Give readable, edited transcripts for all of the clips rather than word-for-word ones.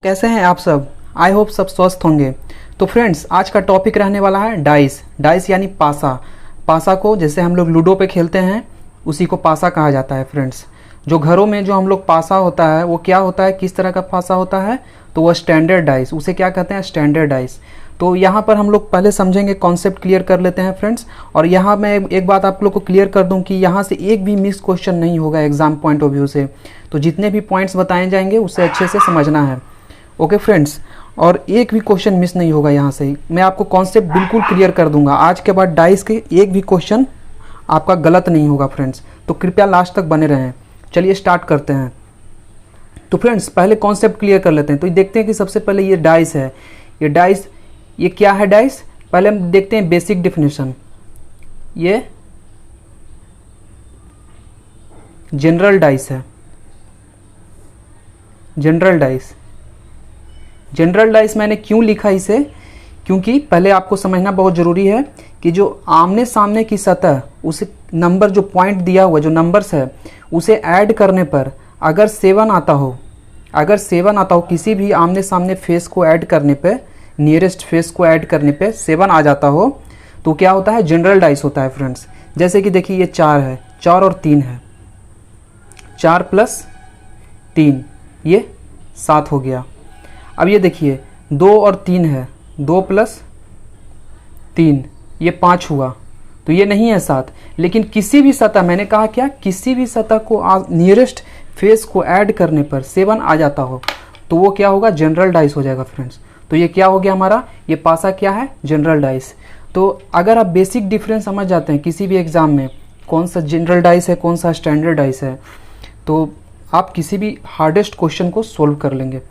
कैसे हैं आप सब। आई होप सब स्वस्थ होंगे। तो फ्रेंड्स, आज का टॉपिक रहने वाला है डाइस यानी पासा। पासा को जैसे हम लोग लूडो पे खेलते हैं उसी को पासा कहा जाता है फ्रेंड्स। जो घरों में जो हम लोग पासा होता है वो क्या होता है, किस तरह का पासा होता है, तो वो स्टैंडर्ड डाइस, उसे क्या कहते हैं, स्टैंडर्ड डाइस। तो यहाँ पर हम लोग पहले समझेंगे, कॉन्सेप्ट क्लियर कर लेते हैं फ्रेंड्स। और यहाँ मैं एक बात आप लोग को क्लियर कर दूँ कि यहाँ से एक भी मिस क्वेश्चन नहीं होगा एग्जाम पॉइंट ऑफ व्यू से। तो जितने भी पॉइंट्स बताए जाएंगे उसे अच्छे से समझना है। ओके फ्रेंड्स, और एक भी क्वेश्चन मिस नहीं होगा। यहाँ से मैं आपको कॉन्सेप्ट बिल्कुल क्लियर कर दूंगा। आज के बाद डाइस के एक भी क्वेश्चन आपका गलत नहीं होगा फ्रेंड्स, तो कृपया लास्ट तक बने रहें। चलिए स्टार्ट करते हैं। तो फ्रेंड्स, पहले कॉन्सेप्ट क्लियर कर लेते हैं। तो देखते हैं कि सबसे पहले ये डाइस है। ये डाइस, ये क्या है डाइस, पहले हम देखते हैं बेसिक डिफिनेशन। ये जनरल डाइस है। जनरल डाइस, जनरल डाइस मैंने क्यों लिखा इसे, क्योंकि पहले आपको समझना बहुत ज़रूरी है कि जो आमने सामने की सतह, उस नंबर जो पॉइंट दिया हुआ जो नंबर्स है उसे ऐड करने पर अगर 7 आता हो, अगर 7 आता हो, किसी भी आमने सामने फेस को ऐड करने पे, नियरेस्ट फेस को ऐड करने पे 7 आ जाता हो, तो क्या होता है, जनरल डाइस होता है फ्रेंड्स। जैसे कि देखिए ये 4 है, 4 और 3 है, 4 + 3 ये 7 हो गया। अब ये देखिए 2 और 3 है, 2 + 3 ये 5 हुआ, तो ये नहीं है 7। लेकिन किसी भी सतह, मैंने कहा क्या, किसी भी सतह को नियरेस्ट फेस को ऐड करने पर 7 आ जाता हो तो वो क्या होगा, जनरल डाइस हो जाएगा फ्रेंड्स। तो ये क्या हो गया हमारा, ये पासा क्या है, जनरल डाइस। तो अगर आप बेसिक डिफरेंस समझ जाते हैं किसी भी एग्जाम में, कौन सा जनरल डाइस है कौन सा स्टैंडर्ड डाइस है, तो आप किसी भी हार्डेस्ट क्वेश्चन को सोल्व कर लेंगे।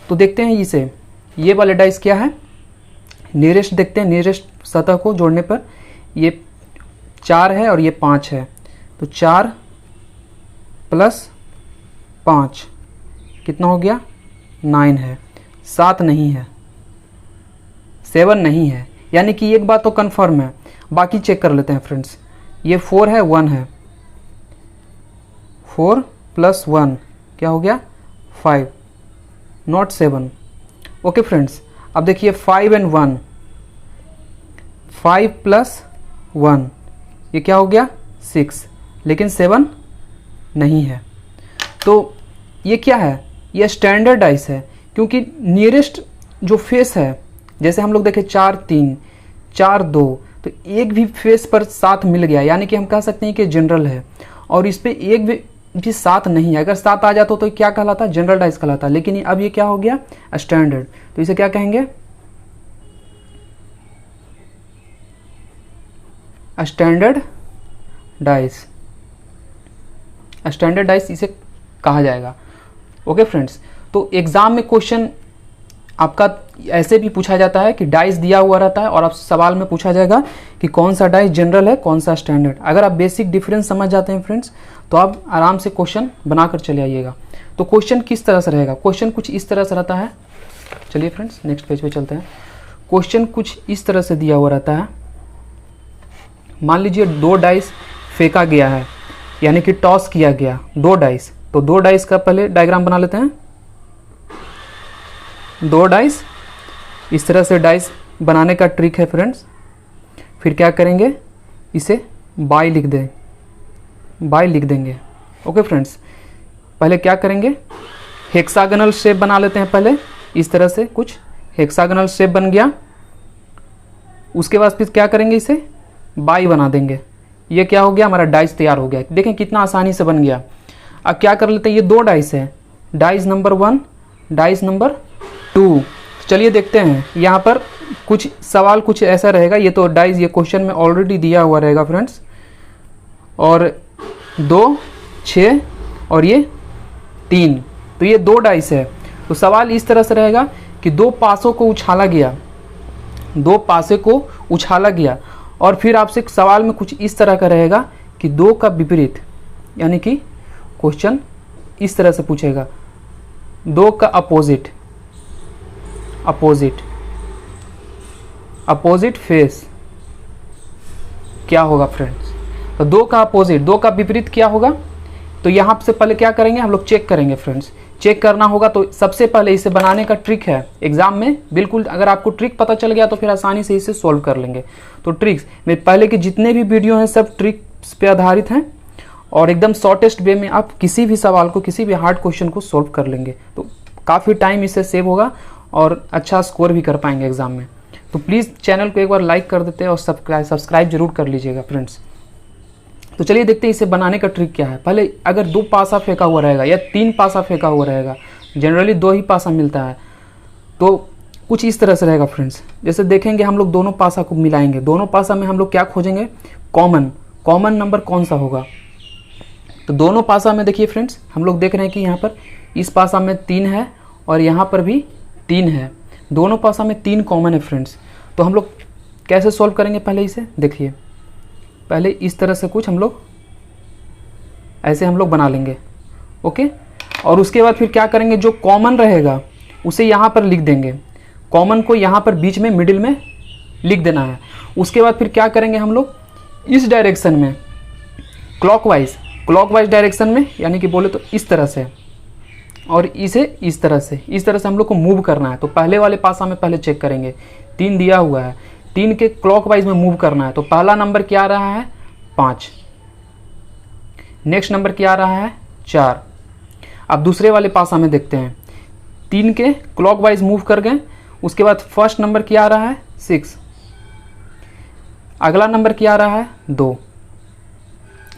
तो देखते हैं इसे, ये वाले डाइस क्या है, नियरेस्ट देखते हैं, नियरेस्ट सतह को जोड़ने पर ये 4 है और ये 5 है, तो 4 + 5 कितना हो गया, 9 है। 7 नहीं है, 7 नहीं है, यानी कि एक बात तो कंफर्म है। बाकी चेक कर लेते हैं फ्रेंड्स। ये 4 है, 1 है, 4 + 1 क्या हो गया, 5, नॉट 7। ओके फ्रेंड्स, अब देखिए 5 और 1, 5 + 1 ये क्या हो गया, 6, लेकिन 7 नहीं है। तो ये क्या है, ये स्टैंडर्ड डाइस है, क्योंकि नियरेस्ट जो फेस है, जैसे हम लोग देखें 4 3 4 2, तो एक भी फेस पर 7 मिल गया, यानी कि हम कह सकते हैं कि जनरल है। और इस पे एक भी 7 नहीं है। अगर 7 आ जाता तो क्या कहलाता, जनरल डाइस कहलाता। लेकिन अब ये क्या हो गया, स्टैंडर्ड। तो इसे क्या कहेंगे, स्टैंडर्ड डाइस। स्टैंडर्ड डाइस इसे कहा जाएगा। ओके फ्रेंड्स, तो एग्जाम में क्वेश्चन आपका ऐसे भी पूछा जाता है कि डाइस दिया हुआ रहता है और आप सवाल में पूछा जाएगा कि कौन सा डाइस जनरल है कौन सा स्टैंडर्ड। अगर आप बेसिक डिफरेंस समझ जाते हैं फ्रेंड्स तो आप आराम से क्वेश्चन बनाकर चले आइएगा। तो क्वेश्चन किस तरह से रहेगा, क्वेश्चन कुछ इस तरह से रहता है। चलिए फ्रेंड्स नेक्स्ट पेज पे चलते हैं। क्वेश्चन कुछ इस तरह से दिया हुआ रहता है। मान लीजिए 2 डाइस फेंका गया है, यानी कि टॉस किया गया 2 डाइस। तो 2 डाइस का पहले डायग्राम बना लेते हैं। 2 डाइस, इस तरह से डाइस बनाने का ट्रिक है फ्रेंड्स। फिर क्या करेंगे, इसे बाय लिख दें, बाय लिख देंगे। ओके फ्रेंड्स, पहले क्या करेंगे, हेक्सागोनल शेप बना लेते हैं पहले। इस तरह से कुछ हेक्सागोनल शेप बन गया। उसके बाद फिर क्या करेंगे, इसे बाय बना देंगे। ये क्या हो गया, हमारा डाइस तैयार हो गया। देखें कितना आसानी से बन गया। अब क्या कर लेते हैं, ये 2 डाइस है, डाइस नंबर 1, डाइस नंबर 2। चलिए देखते हैं, यहाँ पर कुछ सवाल कुछ ऐसा रहेगा। ये तो डाइस ये क्वेश्चन में ऑलरेडी दिया हुआ रहेगा फ्रेंड्स। और 2 6 और ये 3, तो ये 2 डाइस है। तो सवाल इस तरह से रहेगा कि 2 पासों को उछाला गया, 2 पासे को उछाला गया। और फिर आपसे सवाल में कुछ इस तरह का रहेगा कि 2 का विपरीत, यानी कि क्वेश्चन इस तरह से पूछेगा, 2 का अपोजिट, अपोजिट, अपोजिट फेस क्या होगा फ्रेंड्स। तो 2 का अपोजिट, 2 का विपरीत क्या होगा। तो यहाँ से पहले क्या करेंगे, हम लोग चेक करेंगे फ्रेंड्स चेक करना होगा तो सबसे पहले इसे बनाने का ट्रिक है एग्जाम में, बिल्कुल अगर आपको ट्रिक पता चल गया तो फिर आसानी से इसे सॉल्व कर लेंगे। तो ट्रिक्स में पहले के जितने भी वीडियो हैं सब ट्रिक्स पे आधारित हैं और एकदम शॉर्टेस्ट वे में आप किसी भी सवाल को, किसी भी हार्ड क्वेश्चन को सॉल्व कर लेंगे, तो काफ़ी टाइम इससे सेव होगा और अच्छा स्कोर भी कर पाएंगे एग्जाम में। तो प्लीज़ चैनल को एक बार लाइक कर देते हैं और सब्सक्राइब जरूर कर लीजिएगा फ्रेंड्स। तो चलिए देखते हैं इसे बनाने का ट्रिक क्या है। पहले अगर 2 पासा फेंका हुआ रहेगा या 3 पासा फेंका हुआ रहेगा, जनरली 2 ही पासा मिलता है, तो कुछ इस तरह से रहेगा फ्रेंड्स। जैसे देखेंगे हम लोग दोनों पासा को मिलाएंगे, दोनों पासा में हम लोग क्या खोजेंगे, कॉमन नंबर कौन सा होगा। तो दोनों पासा में देखिए फ्रेंड्स, हम लोग देख रहे हैं कि यहाँ पर इस पासा में 3 है और यहाँ पर भी 3 है, दोनों पासा में 3 कॉमन है फ्रेंड्स। तो हम लोग कैसे सॉल्व करेंगे, पहले इसे देखिए। पहले इस तरह से कुछ हम लोग ऐसे हम लोग बना लेंगे, ओके। और उसके बाद फिर क्या करेंगे, जो कॉमन रहेगा उसे यहाँ पर लिख देंगे, कॉमन को यहाँ पर बीच में मिडिल में लिख देना है। उसके बाद फिर क्या करेंगे हम लोग, इस डायरेक्शन में क्लॉकवाइज डायरेक्शन में, यानी कि बोले तो इस तरह से, और इसे इस तरह से हम लोग को मूव करना है। तो पहले वाले पासा में पहले चेक करेंगे, 3 दिया हुआ है, 3 के क्लॉकवाइज में मूव करना है। तो पहला नंबर क्या आ रहा है, 5, नेक्स्ट नंबर क्या आ रहा है, 4। अब दूसरे वाले पासा में देखते हैं, 3 के क्लॉकवाइज मूव कर गए, उसके बाद फर्स्ट नंबर क्या आ रहा है, 6, अगला नंबर क्या आ रहा है, 2।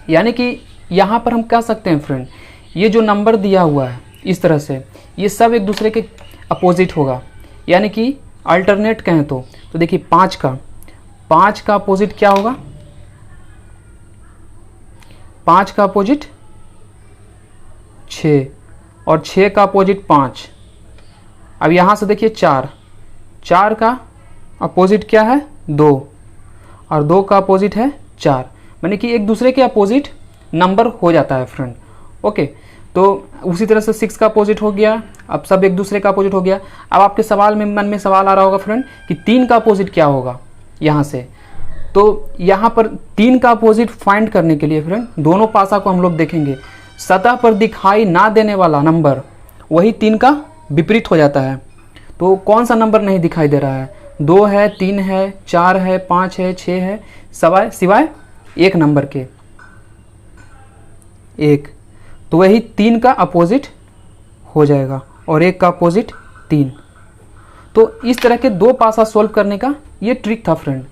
यानी कि यहाँ पर हम कह सकते हैं फ्रेंड, ये जो नंबर दिया हुआ है इस तरह से, ये सब एक दूसरे के अपोजिट होगा, यानी कि अल्टरनेट कहें तो देखिए 5 का अपोजिट क्या होगा, 5 का अपोजिट 6 और 6 का अपोजिट 5। अब यहाँ से देखिए 4 का अपोजिट क्या है, 2 और 2 का अपोजिट है 4, यानी कि एक दूसरे के अपोजिट नंबर हो जाता है फ्रेंड, ओके। तो उसी तरह से 6 का अपोजिट हो गया, अब सब एक दूसरे का अपोजिट हो गया। अब आपके सवाल में मन में सवाल आ रहा होगा फ्रेंड कि 3 का अपोजिट क्या होगा यहाँ से। तो यहाँ पर 3 का अपोजिट फाइंड करने के लिए फ्रेंड दोनों पासा को हम लोग देखेंगे, सतह पर दिखाई ना देने वाला नंबर वही 3 का विपरीत हो जाता है। तो कौन सा नंबर नहीं दिखाई दे रहा है, 2 है, 3 है, 4 है, 5 है, 6 है, सिवाय एक नंबर के, 1। तो वही 3 का अपोजिट हो जाएगा और 1 का अपोजिट 3। तो इस तरह के 2 पासा सॉल्व करने का ये ट्रिक था फ्रेंड।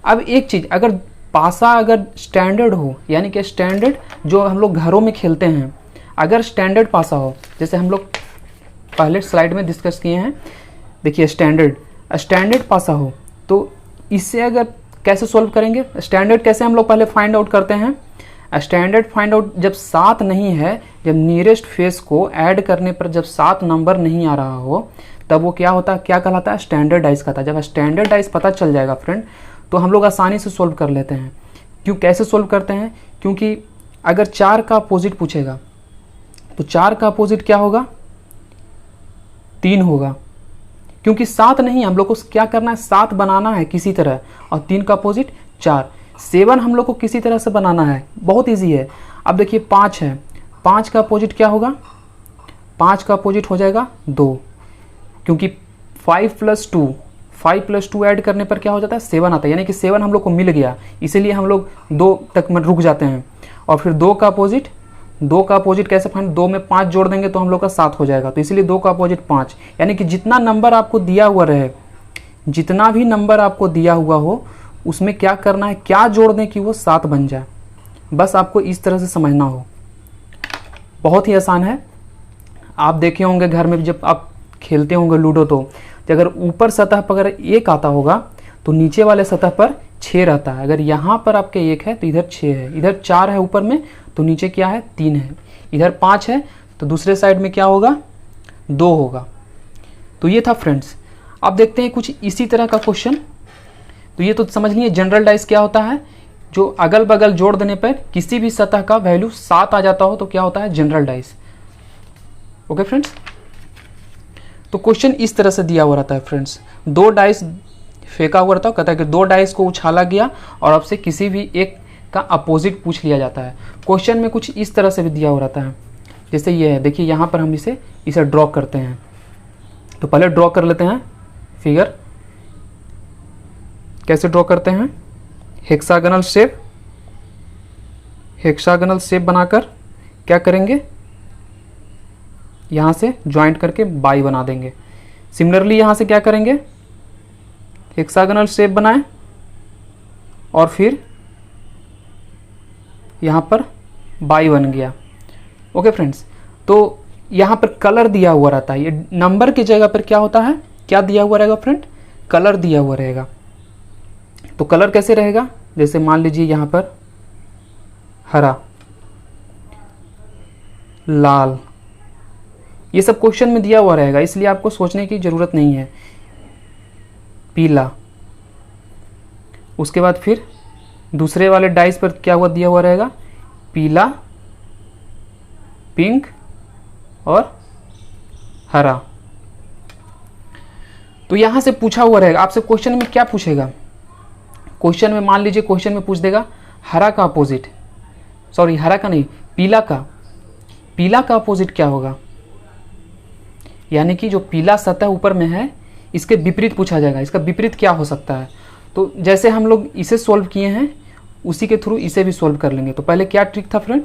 अब एक चीज़, अगर पासा अगर स्टैंडर्ड हो, यानी कि स्टैंडर्ड जो हम लोग घरों में खेलते हैं, अगर स्टैंडर्ड पासा हो, जैसे हम लोग पहले स्लाइड में डिस्कस किए हैं, देखिए स्टैंडर्ड पासा हो, तो इससे अगर कैसे सॉल्व करेंगे, स्टैंडर्ड कैसे हम लोग पहले फाइंड आउट करते हैं। स्टैंडर्ड फाइंड आउट जब 7 नहीं है, जब नियरेस्ट फेस को ऐड करने पर जब 7 नंबर नहीं आ रहा हो, तब वो क्या होता है, क्या कहलाता है, स्टैंडर्डाइज कहता है। जब स्टैंडर्डाइज पता चल जाएगा फ्रेंड, तो हम लोग आसानी से सोल्व कर लेते हैं। क्यों, कैसे सोल्व करते हैं, क्योंकि अगर 4 का अपोजिट पूछेगा तो 4 का अपोजिट क्या होगा, 3 होगा, क्योंकि 7 नहीं, हम लोग को क्या करना है, 7 बनाना है किसी तरह, और 3 का अपोजिट 4। 7 हम लोग को किसी तरह से बनाना है, बहुत इजी है। अब देखिए 5 है, 5 का अपोजिट क्या होगा, 5 का अपोजिट हो जाएगा 2, क्योंकि 5 + 2 ऐड करने पर क्या हो जाता है, 7 आता है, यानी कि 7 हम लोग को मिल गया, इसीलिए हम लोग 2 तक में रुक जाते हैं। और फिर 2 का अपोजिट कैसे फाइंड, 2 में 5 जोड़ देंगे तो हम लोग का 7 हो जाएगा, तो इसीलिए 2 का अपोजिट 5। यानी कि जितना नंबर आपको दिया हुआ रहे, जितना भी नंबर आपको दिया हुआ हो, उसमें क्या करना है, क्या जोड़ दें कि वो 7 बन जाए, बस आपको इस तरह से समझना हो। बहुत ही आसान है। आप देखे होंगे घर में जब आप खेलते होंगे लूडो, तो अगर ऊपर सतह पर अगर 1 आता होगा तो नीचे वाले सतह पर 6 रहता है। अगर यहाँ पर आपके 1 है तो इधर 6 है, इधर 4 है ऊपर में, तो नीचे क्या है, 3 है, इधर 5 है, तो दूसरे साइड में क्या होगा, 2 होगा। तो ये था फ्रेंड्स। अब देखते हैं कुछ इसी तरह का क्वेश्चन। तो ये तो समझ लिए जनरल डाइस क्या होता है, जो अगल बगल जोड़ देने पर किसी भी सतह का वैल्यू 7 आ जाता हो तो क्या होता है, जनरल डाइस। ओके फ्रेंड्स, तो क्वेश्चन इस तरह से दिया हुआ रहता है फ्रेंड्स। 2 डाइस फेंका हुआ रहता है, कहता है कि 2 डाइस को उछाला गया और आपसे किसी भी एक का अपोजिट पूछ लिया जाता है। क्वेश्चन में कुछ इस तरह से भी दिया हुआ रहता है, जैसे ये है, देखिए यहाँ पर हम इसे इसे ड्रॉ करते हैं। तो पहले ड्रॉ कर लेते हैं फिगर। कैसे ड्रॉ करते हैं? हेक्सागोनल शेप, हेक्सागोनल शेप बनाकर क्या करेंगे, यहाँ से ज्वाइंट करके बाई बना देंगे। सिमिलरली यहाँ से क्या करेंगे, हेक्सागोनल शेप बनाएं और फिर यहाँ पर बाई बन गया। ओके फ्रेंड्स, तो यहाँ पर कलर दिया हुआ रहता है। ये नंबर की जगह पर क्या होता है, क्या दिया हुआ रहेगा फ्रेंड, कलर दिया हुआ रहेगा। तो कलर कैसे रहेगा, जैसे मान लीजिए यहाँ पर हरा, लाल, ये सब क्वेश्चन में दिया हुआ रहेगा, इसलिए आपको सोचने की ज़रूरत नहीं है। पीला, उसके बाद फिर दूसरे वाले डाइस पर क्या हुआ दिया हुआ रहेगा, पीला, पिंक और हरा। तो यहां से पूछा हुआ रहेगा आपसे, क्वेश्चन में क्या पूछेगा, क्वेश्चन में मान लीजिए क्वेश्चन में पूछ देगा हरा का अपोजिट, सॉरी हरा का नहीं, पीला का, पीला का अपोजिट क्या होगा, यानी कि जो पीला सतह ऊपर में है इसके विपरीत पूछा जाएगा, इसका विपरीत क्या हो सकता है। तो जैसे हम लोग इसे सॉल्व किए हैं उसी के थ्रू इसे भी सॉल्व कर लेंगे। तो पहले क्या ट्रिक था फ्रेंड,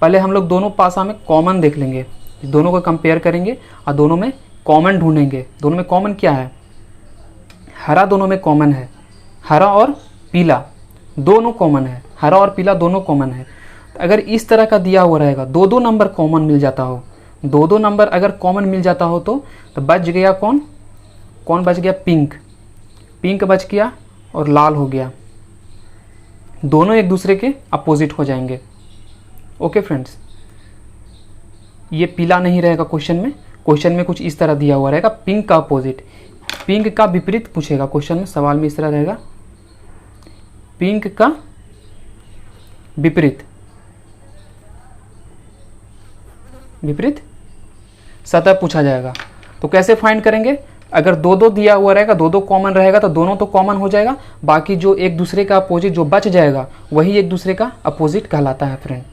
पहले हम लोग दोनों पासा में कॉमन देख लेंगे, दोनों को कंपेयर करेंगे और दोनों में कॉमन ढूंढेंगे। दोनों में कॉमन क्या है, हरा दोनों में कॉमन है, हरा और पीला दोनों कॉमन है, हरा और पीला दोनों कॉमन है। अगर इस तरह का दिया हुआ रहेगा, दो दो नंबर कॉमन मिल जाता हो, दो दो नंबर अगर कॉमन मिल जाता हो तो बच गया कौन, कौन बच गया, पिंक, पिंक बच गया और लाल हो गया, दोनों एक दूसरे के अपोजिट हो जाएंगे। ओके फ्रेंड्स, ये पीला नहीं रहेगा क्वेश्चन में, क्वेश्चन में कुछ इस तरह दिया हुआ रहेगा, पिंक का अपोजिट, पिंक का विपरीत पूछेगा क्वेश्चन में, सवाल में इस तरह रहेगा, पिंक का विपरीत, विपरीत सतह पूछा जाएगा। तो कैसे फाइंड करेंगे, अगर दो दो दिया हुआ रहेगा, दो दो कॉमन रहेगा तो दोनों तो कॉमन हो जाएगा, बाकी जो एक दूसरे का अपोजिट जो बच जाएगा वही एक दूसरे का अपोजिट कहलाता है फ्रेंड।